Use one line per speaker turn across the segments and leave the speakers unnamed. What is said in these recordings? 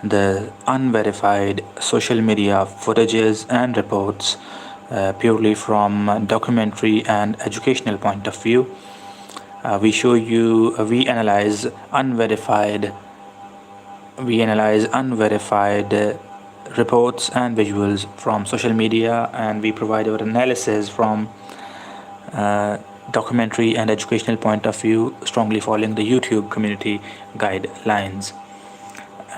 the unverified social media footages and reports purely from a documentary and educational point of view. We analyze unverified reports and visuals from social media, and we provide our analysis from documentary and educational point of view, strongly following the YouTube community guidelines.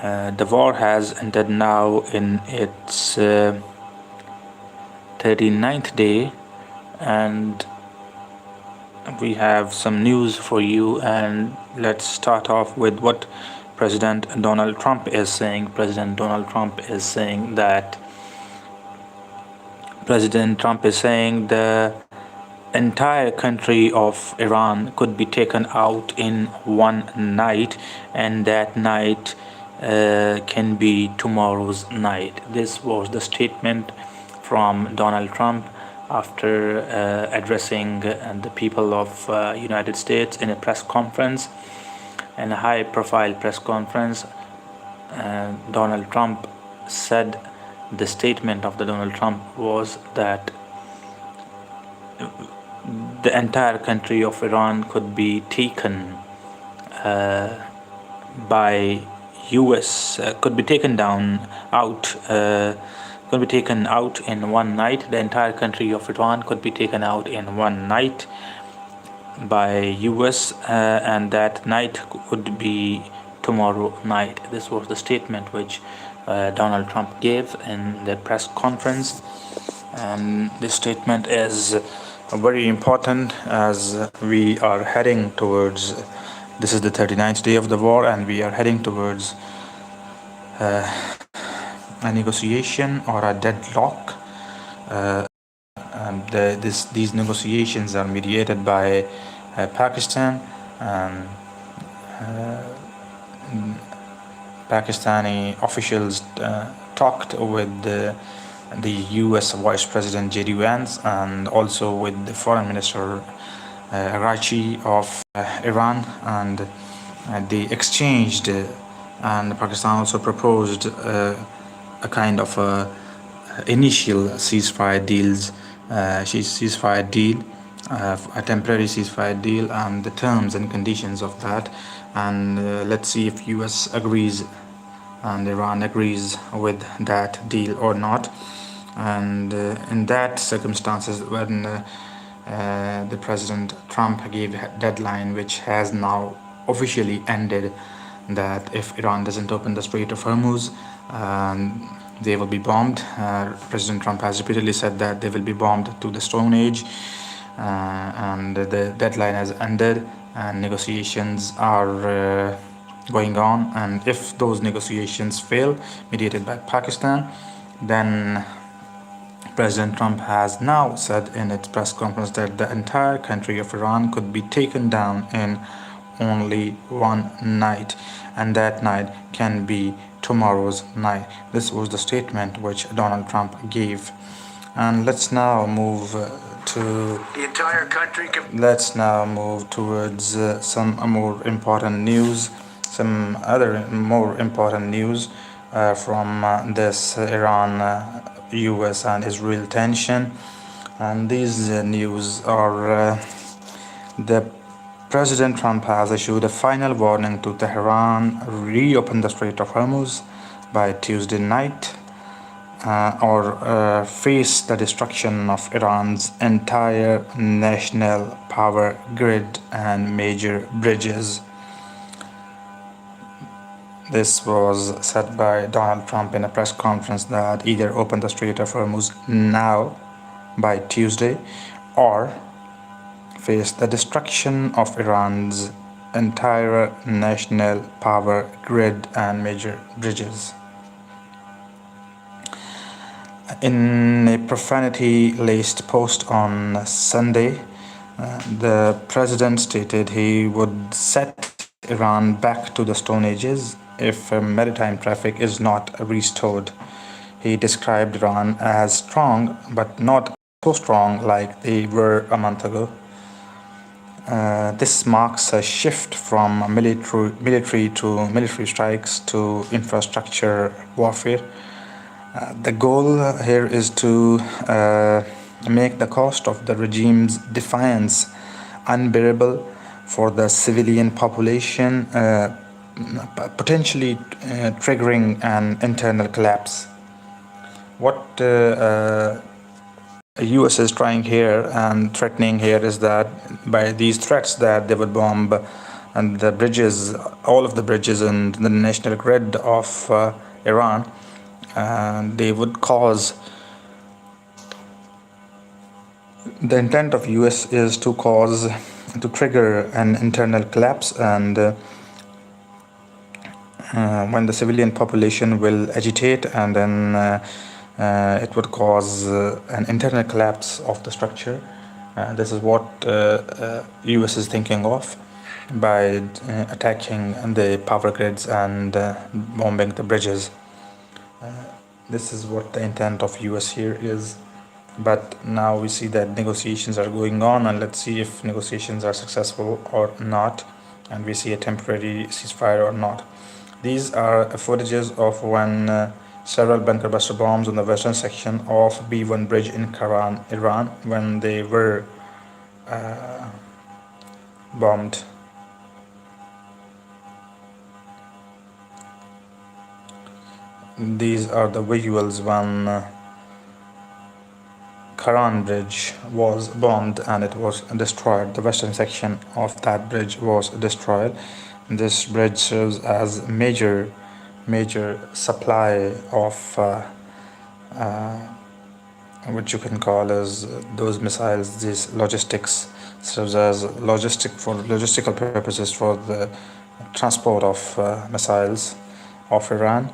The war has entered now in its 39th day, and we have some news for you. And let's start off with what President Donald Trump is saying. President Trump is saying the entire country of Iran could be taken out in one night, and that night can be tomorrow's night. This was the statement from Donald Trump after addressing the people of United States in a press conference, in a high-profile press conference. Donald Trump said, the statement of the Donald Trump was that the entire country of Iran could be taken by US, could be taken out in one night. The entire country of Iran could be taken out in one night by US, and that night could be tomorrow night. This was the statement which Donald Trump gave in the press conference, and this statement is very important as we are heading towards, this is the 39th day of the war, and we are heading towards a negotiation or a deadlock. These negotiations are mediated by Pakistan, and Pakistani officials talked with the US Vice President J.D. Vance, and also with the Foreign Minister Arachi of Iran, and they exchanged, and Pakistan also proposed a kind of initial ceasefire deal, a temporary ceasefire deal, and the terms and conditions of that. And let's see if US agrees and Iran agrees with that deal or not. And in that circumstances, when the President Trump gave a deadline which has now officially ended, that if Iran doesn't open the Strait of Hormuz, they will be bombed. President Trump has repeatedly said that they will be bombed to the Stone Age, and the deadline has ended, and negotiations are going on. And if those negotiations fail, mediated by Pakistan, then President Trump has now said in its press conference that the entire country of Iran could be taken down in only one night, and that night can be tomorrow's night. This was the statement which Donald Trump gave. And let's now move towards some more important news, some other more important news from this Iran, US and Israel tension. And these news are the President Trump has issued a final warning to Tehran: reopen the Strait of Hormuz by Tuesday night, or face the destruction of Iran's entire national power grid and major bridges. This was said by Donald Trump in a press conference, that either open the Strait of Hormuz now by Tuesday, or face the destruction of Iran's entire national power grid and major bridges. In a profanity-laced post on Sunday, the president stated he would set Iran back to the Stone Ages if maritime traffic is not restored. He described Iran as strong, but not so strong like they were a month ago. This marks a shift from military to military strikes to infrastructure warfare. The goal here is to make the cost of the regime's defiance unbearable for the civilian population, potentially triggering an internal collapse. What US is trying here and threatening here is that by these threats that they would bomb and the bridges, all of the bridges in the national grid of Iran, and they would cause, the intent of US is to trigger an internal collapse, and when the civilian population will agitate, and then it would cause an internal collapse of the structure. This is what US is thinking of by attacking the power grids and bombing the bridges. This is what the intent of US here is. But now we see that negotiations are going on, and let's see if negotiations are successful or not, and we see a temporary ceasefire or not. These are footages of when several bunker buster bombs on the western section of B1 bridge in Tehran, Iran, when they were bombed. These are the visuals when Tehran bridge was bombed and it was destroyed. The western section of that bridge was destroyed. This bridge serves as major supply of what you can call as those missiles. These logistics serves as logistical purposes for the transport of missiles of Iran.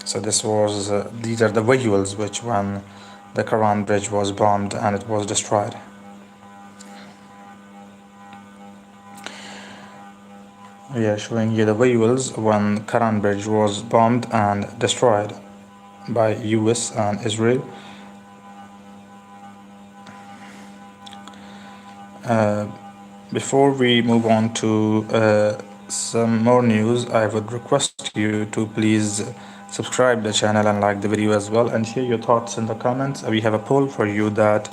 So this was these are the visuals which when the Tehran bridge was bombed and it was destroyed. We are showing you the visuals when Tehran bridge was bombed and destroyed by US and Israel. Before we move on to some more news, I would request you to please subscribe the channel and like the video as well, and share your thoughts in the comments. We have a poll for you that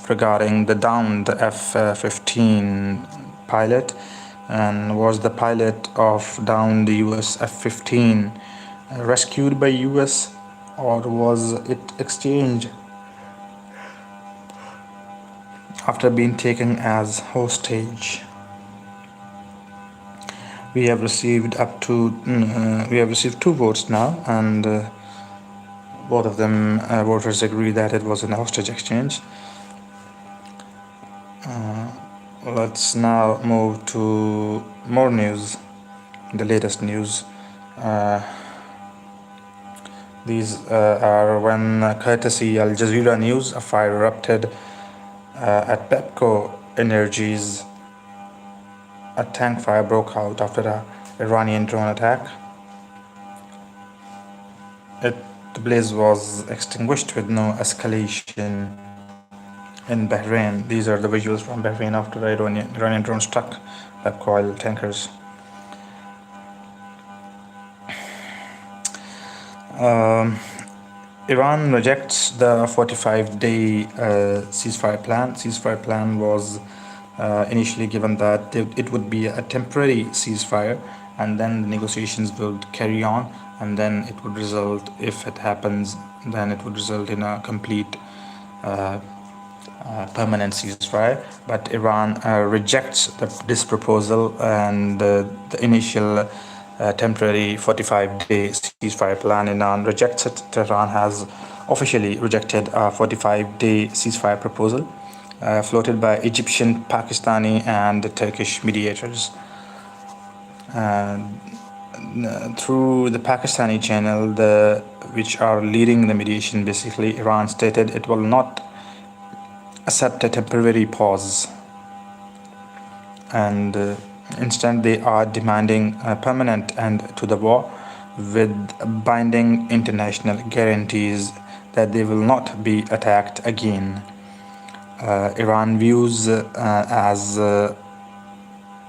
regarding the downed F-15 pilot, and was the pilot of downed US F-15 rescued by US, or was it exchanged after being taken as hostage? We have received two votes now, and both of them voters agree that it was a hostage exchange. Let's now move to more news, the latest news. These are when courtesy Al Jazeera News, a fire erupted at Pepco Energies. A tank fire broke out after an Iranian drone attack. The blaze was extinguished with no escalation in Bahrain. These are the visuals from Bahrain after the Iranian drone struck Pepco oil tankers. Iran rejects the 45-day ceasefire plan. Ceasefire plan was initially given that it would be a temporary ceasefire, and then the negotiations would carry on, and then it would result, if it happens, then it would result in a complete permanent ceasefire. But Iran rejects this proposal, and the initial temporary 45-day ceasefire plan. Iran rejects it. Tehran has officially rejected a 45-day ceasefire proposal floated by Egyptian, Pakistani, and Turkish mediators. Through the Pakistani channel, which are leading the mediation, basically, Iran stated it will not accept a temporary pause, and instead they are demanding a permanent end to the war with binding international guarantees that they will not be attacked again. Iran views as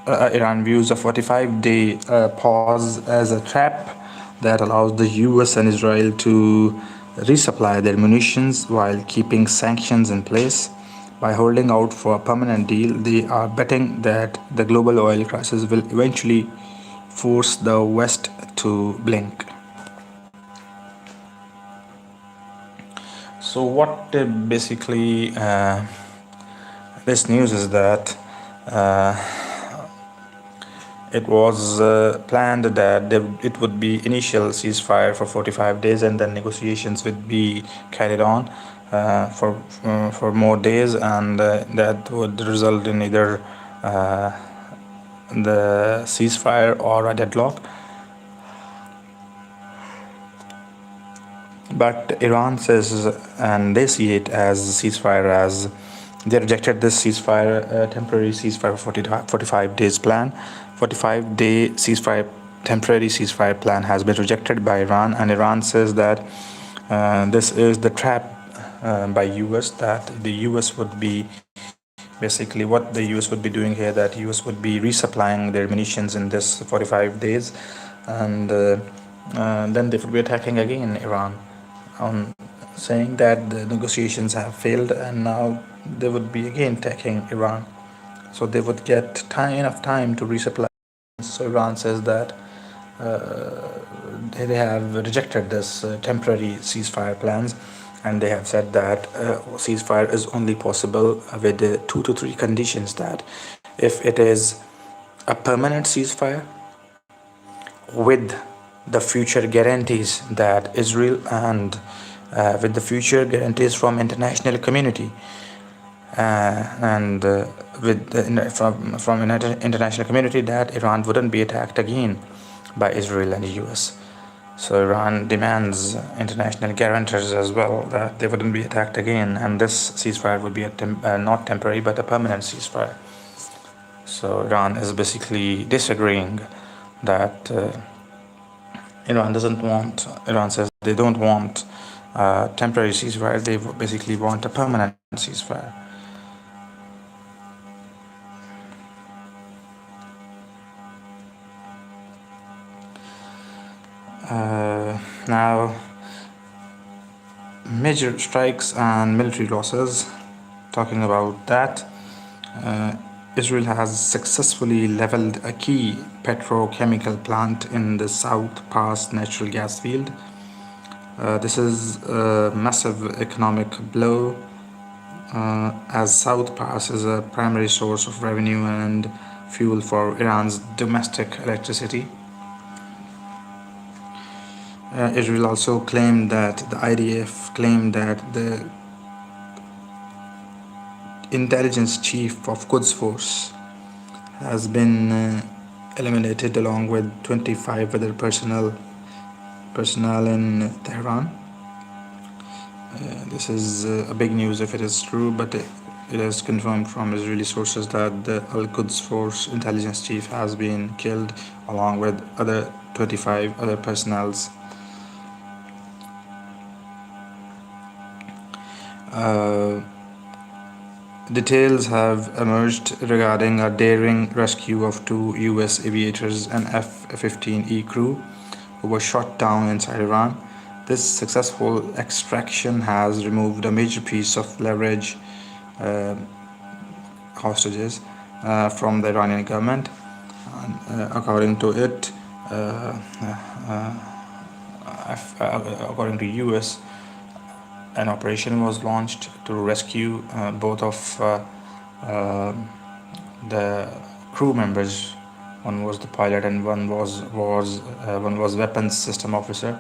Iran views a 45-day pause as a trap that allows the US and Israel to resupply their munitions while keeping sanctions in place. By holding out for a permanent deal, they are betting that the global oil crisis will eventually force the West to blink. So, what basically this news is that uh, it was planned that it would be initial ceasefire for 45 days and then negotiations would be carried on for more days, and that would result in either uh, the ceasefire or a deadlock. But Iran says, and they see it as ceasefire, as they rejected this ceasefire, temporary ceasefire for 45 days plan. 45-day ceasefire, temporary ceasefire plan has been rejected by Iran, and Iran says that this is the trap by US, that the US would be basically what the US would be doing here, that US would be resupplying their munitions in this 45 days, and then they would be attacking again Iran, on saying that the negotiations have failed, and now they would be again attacking Iran. So they would get enough time to resupply. So Iran says that they have rejected this temporary ceasefire plans, and they have said that ceasefire is only possible with 2 to 3 conditions. That if it is a permanent ceasefire with the future guarantees that Israel and with the future guarantees from international community, and with from international community, that Iran wouldn't be attacked again by Israel and the US. So Iran demands international guarantors as well that they wouldn't be attacked again, and this ceasefire would be not temporary but a permanent ceasefire. So Iran is basically disagreeing that Iran says they don't want a temporary ceasefire, they basically want a permanent ceasefire. Now, major strikes and military losses. Talking about that, Israel has successfully leveled a key petrochemical plant in the South Pass natural gas field. This is a massive economic blow, as South Pass is a primary source of revenue and fuel for Iran's domestic electricity. Israel also claimed that the IDF claimed that the intelligence chief of Quds Force has been eliminated along with 25 other personnel in Tehran. This is a big news if it is true, but it is confirmed from Israeli sources that the Al-Quds Force intelligence chief has been killed along with other 25 other personnels. Details have emerged regarding a daring rescue of 2 US aviators and F-15E crew who were shot down inside Iran. This successful extraction has removed a major piece of leverage hostages from the Iranian government. According to it, according to US, an operation was launched to rescue both of the crew members. One was the pilot and one was weapons system officer,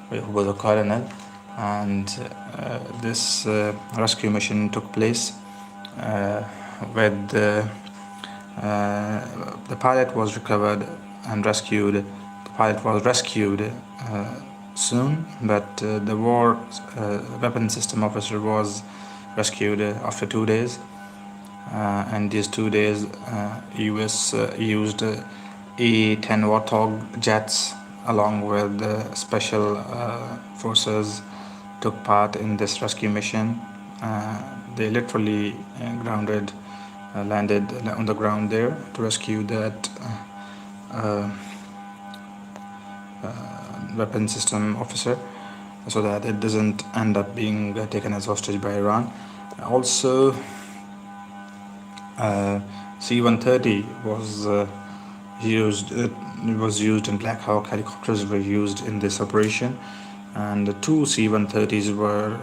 who was a colonel. And this rescue mission took place with the pilot was recovered and rescued. The pilot was rescued soon, but the weapons system officer was rescued after 2 days. And these 2 days, US used A-10 Warthog jets along with special forces took part in this rescue mission. They literally grounded landed on the ground there to rescue that weapon system officer, so that it doesn't end up being taken as hostage by Iran. Also, C-130 was used, and Black Hawk helicopters were used in this operation, and the two C-130s were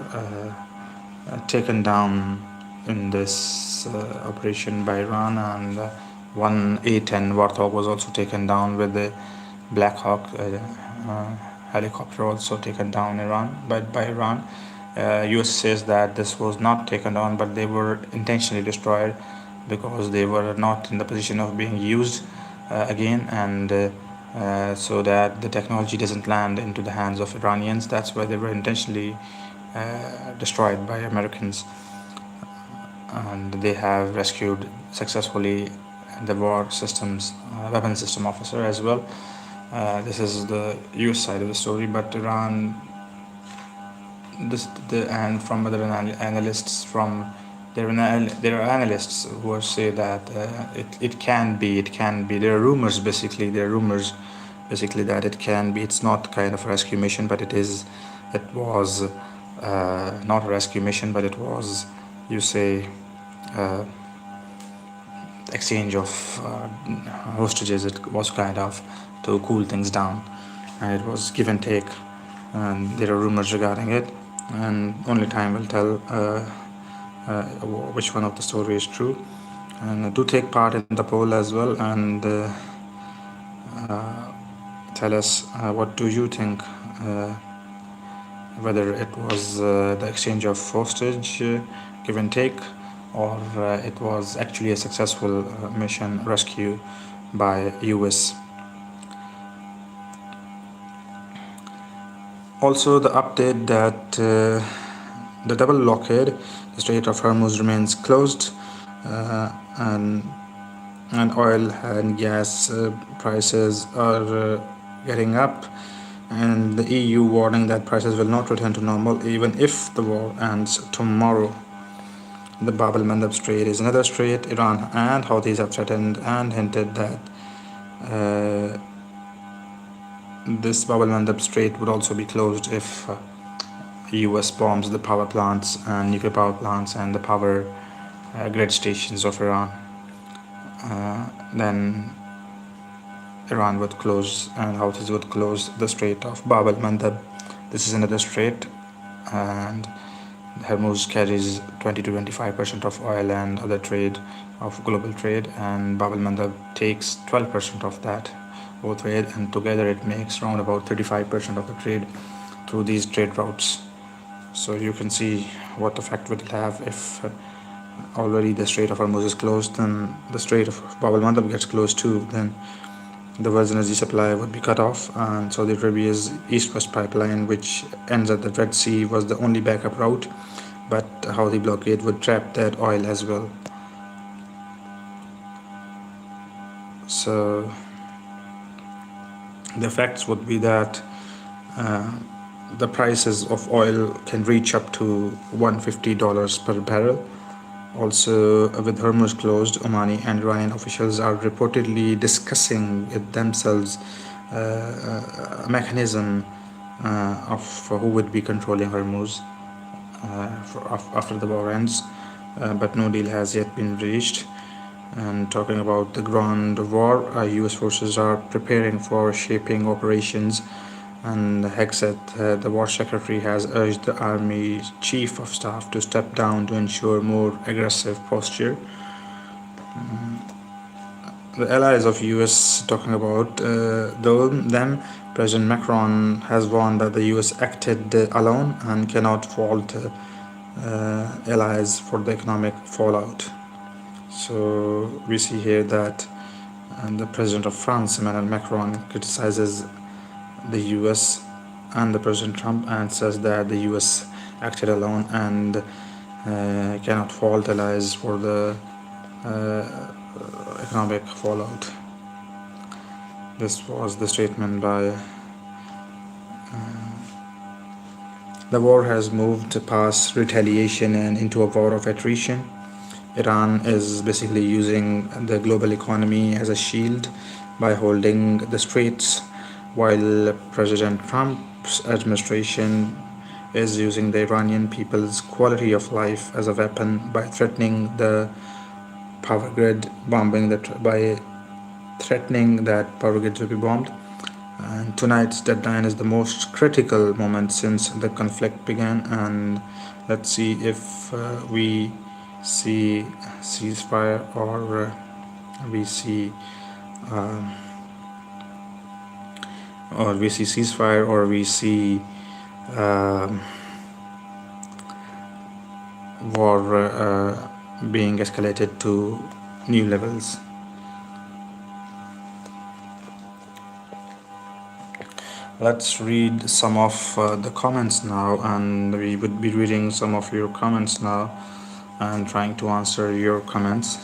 taken down in this operation by Iran, and one A-10 Warthog was also taken down, with the Black Hawk helicopter also taken down by Iran. US says that this was not taken down, but they were intentionally destroyed because they were not in the position of being used again, and so that the technology doesn't land into the hands of Iranians. That's why they were intentionally destroyed by Americans, and they have rescued successfully the war systems weapon system officer as well. This is the US side of the story, but Iran, and from other analysts, there are analysts who say that it can be. There are rumors basically. That it can be. It's not kind of a rescue mission, but it was not a rescue mission, but it was, you say, exchange of hostages. It was kind of to cool things down, and it was give and take, and there are rumors regarding it, and only time will tell which one of the story is true. And do take part in the poll as well, and tell us what do you think, whether it was the exchange of hostage, give and take, or it was actually a successful mission rescue by US. Also, the update that the double blockade, the Strait of Hormuz remains closed, and oil and gas prices are getting up, and the EU warning that prices will not return to normal even if the war ends tomorrow. The Bab el-Mandeb Strait is another strait. Iran and Houthis have threatened and hinted that this Bab el-Mandeb Strait would also be closed if US bombs the power plants and nuclear power plants and the power grid stations of Iran. Then Iran would close, and Houthis would close the Strait of Bab el-Mandeb. This is another strait, and Hormuz carries 20 to 25% of oil and other trade of global trade, and Bab el-Mandeb takes 12% of that whole trade, and together it makes around about 35% of the trade through these trade routes. So you can see what effect would it have if already the Strait of Hormuz is closed, then the Strait of Bab el-Mandeb gets closed too. Then the world's energy supply would be cut off, and Saudi Arabia's east-west pipeline, which ends at the Red Sea, was the only backup route, but how the blockade would trap that oil as well. So the effects would be that the prices of oil can reach up to $150 per barrel. Also, with Hormuz closed, Omani and Iranian officials are reportedly discussing with themselves a mechanism of who would be controlling Hormuz after the war ends, but no deal has yet been reached. And talking about the ground war, US forces are preparing for shaping operations, and Hexet, the war secretary, has urged the army chief of staff to step down to ensure more aggressive posture. The allies of US, talking about them, President Macron has warned that the US acted alone and cannot fault allies for the economic fallout. So we see here that the President of France, Emmanuel Macron, criticizes the US and the President Trump, and says that the US acted alone and cannot fault allies for the economic fallout. This was the statement by the war has moved past retaliation and into a war of attrition. Iran is basically using the global economy as a shield by holding the straits, while President Trump's administration is using the Iranian people's quality of life as a weapon by threatening the power grid, by threatening that power grids will be bombed. And tonight's deadline is the most critical moment since the conflict began, and let's see if we see ceasefire we see um, or we see ceasefire or we see um war being escalated to new levels. Let's read some of the comments now, and we would be reading some of your comments now and trying to answer your comments.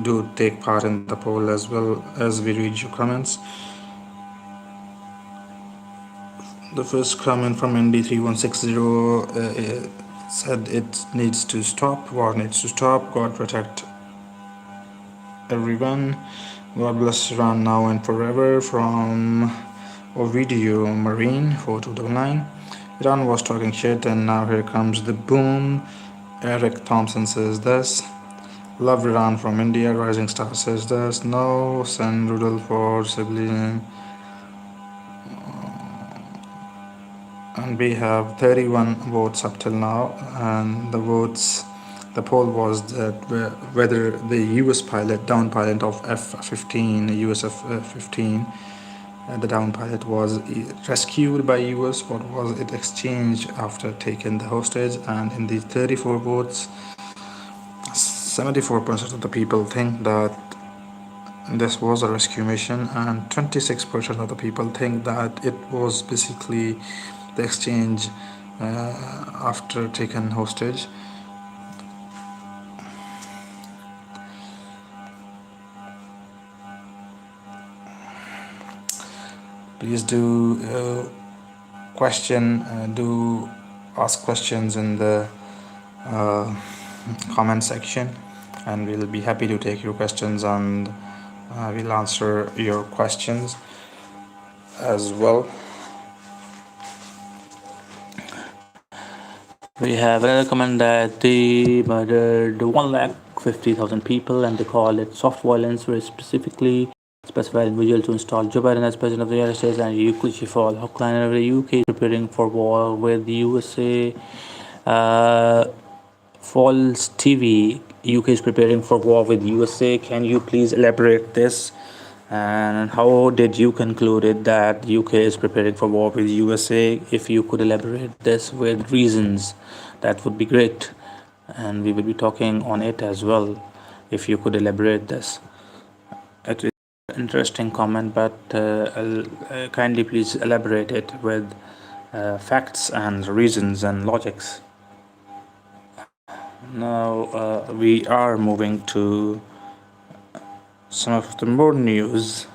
Do take part in the poll as well as we read your comments. The first comment from ND3160 said it needs to stop, war needs to stop, God protect everyone, God bless Iran now and forever. From Ovidio Marine 4299, Iran was talking shit and now here comes the boom. Eric Thompson says this. Love Iran from India. Rising Star says this. No, send Rudolph for civilian. And we have 31 votes up till now, and the poll was that whether the US pilot, down pilot of F-15, US F-15, the down pilot was rescued by US or was it exchanged after taking the hostage. And in these 34 votes, 74% of the people think that this was a rescue mission, and 26% of the people think that it was basically the exchange after taken hostage. Please do do ask questions in the comment section, and we'll be happy to take your questions, and we'll answer your questions as well. We have another comment that they murdered 150,000 people and they call it soft violence, very specifically specified individual to install Joe Biden as president of the United States and UK chief all Hochline of the UK preparing for war with the USA. False TV, UK is preparing for war with USA. Can you please elaborate this? And how did you conclude it that UK is preparing for war with USA? If you could elaborate this with reasons, that would be great. And we will be talking on it as well, if you could elaborate this. It is an interesting comment, but kindly please elaborate it with facts and reasons and logics. Now we are moving to some of the more news.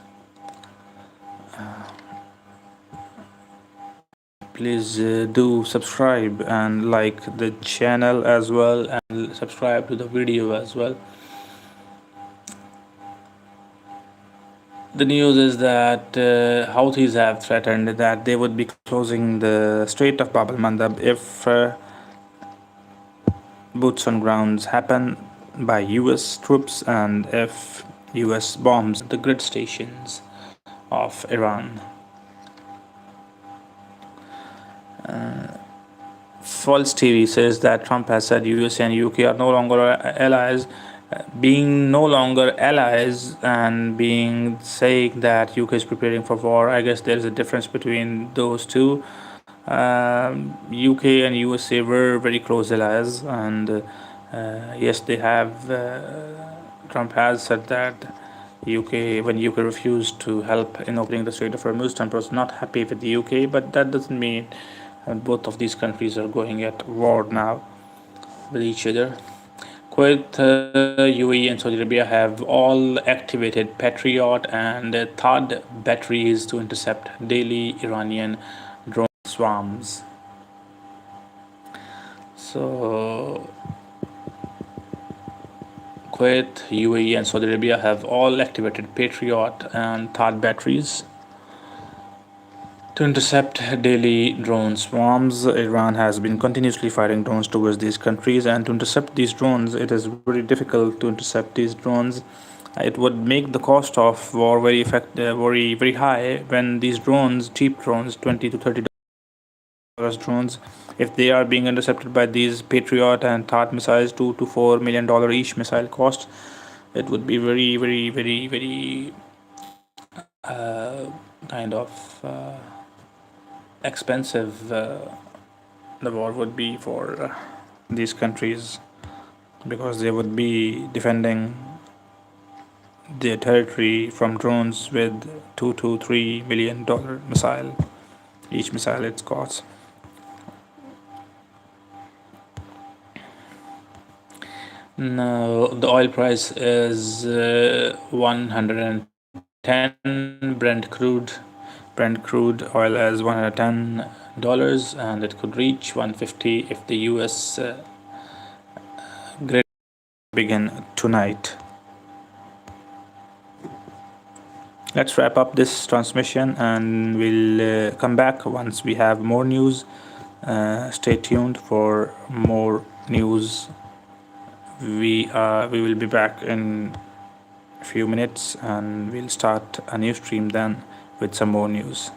Please do subscribe and like the channel as well, and subscribe to the video as well. The news is that Houthis have threatened that they would be closing the Strait of Bab el-Mandab if boots on grounds happen by US troops and if US bombs the grid stations of Iran. False TV says that Trump has said US and UK are no longer allies. Being no longer allies and being saying that UK is preparing for war, I guess there is a difference between those two. UK and USA were very close allies, and yes, they have. Trump has said that when UK refused to help in opening the Strait of Hormuz, Trump was not happy with the UK, but that doesn't mean both of these countries are going at war now with each other. Kuwait, UAE and Saudi Arabia have all activated Patriot and THAAD batteries to intercept daily Iranian drone swarms.
So Kuwait, UAE, and Saudi Arabia have all activated Patriot and THAAD batteries to intercept daily drone swarms. Iran has been continuously firing drones towards these countries, and to intercept these drones, it is very difficult to intercept these drones. It would make the cost of war very high when these drones, cheap drones, 20 to 30 dollars drones, if they are being intercepted by these Patriot and THAAD missiles, $2 to $4 million each missile cost, it would be very kind of expensive. The war would be for these countries because they would be defending their territory from drones with $2 to $3 million missile. Each missile it costs. Now the oil price is 110 Brent crude oil as $110, and it could reach 150 if the US grid
begin tonight. Let's wrap up this transmission and we'll come back once we have more news. Stay tuned for more news. We will be back in a few minutes and we'll start a new stream then with some more news.